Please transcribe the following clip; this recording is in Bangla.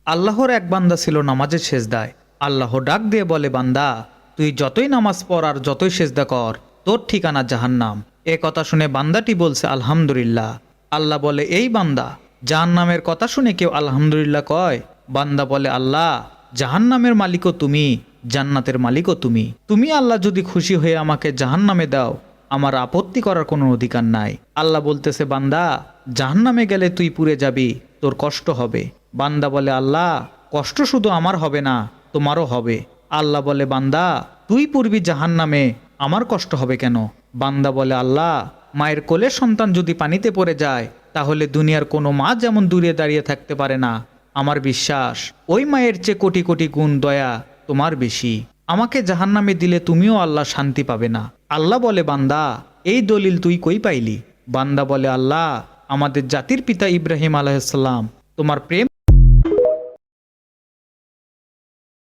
আল্লাহর এক বান্দা ছিল নামাজের সেজদায়। আল্লাহ ডাক দিয়ে বলে, বান্দা তুই যতই নামাজ পড় আর যতই সেজদা কর, তোর ঠিকানা জাহান্নাম। এ কথা শুনে বান্দাটি বলছে আলহামদুলিল্লাহ। আল্লাহ বলে, এই বান্দা, জাহান্নামের কথা শুনে কেউ আলহামদুলিল্লাহ কয়? বান্দা বলে, আল্লাহ, জাহান্নামের মালিকও তুমি, জান্নাতের মালিকও তুমি। তুমি আল্লাহ যদি খুশি হয়ে আমাকে জাহান্নামে দাও, আমার আপত্তি করার কোনো অধিকার নাই। আল্লাহ বলতেছে, বান্দা জাহান্নামে গেলে তুই পুড়ে যাবি, তোর কষ্ট হবে। বান্দা বলে, আল্লাহ, কষ্ট শুধু আমার হবে না, তোমারও হবে। আল্লাহ বলে, বান্দা তুই পড়বি জাহান্নামে, আমার কষ্ট হবে কেন? বান্দা বলে, আল্লাহ, মায়ের কোলের সন্তান যদি পানিতে পড়ে যায়, তাহলে দুনিয়ার কোনো মা যেমন দূরে দাঁড়িয়ে থাকতে পারে না, আমার বিশ্বাস ওই মায়ের চেয়ে কোটি কোটি গুণ দয়া তোমার বেশি। আমাকে জাহান্নামে দিলে তুমিও আল্লাহ শান্তি পাবে না। আল্লাহ বলে, বান্দা এই দলিল তুই কই পাইলি? বান্দা বলে, আল্লাহ, আমাদের জাতির পিতা ইব্রাহিম আলাইহিস সালাম তোমার প্রেম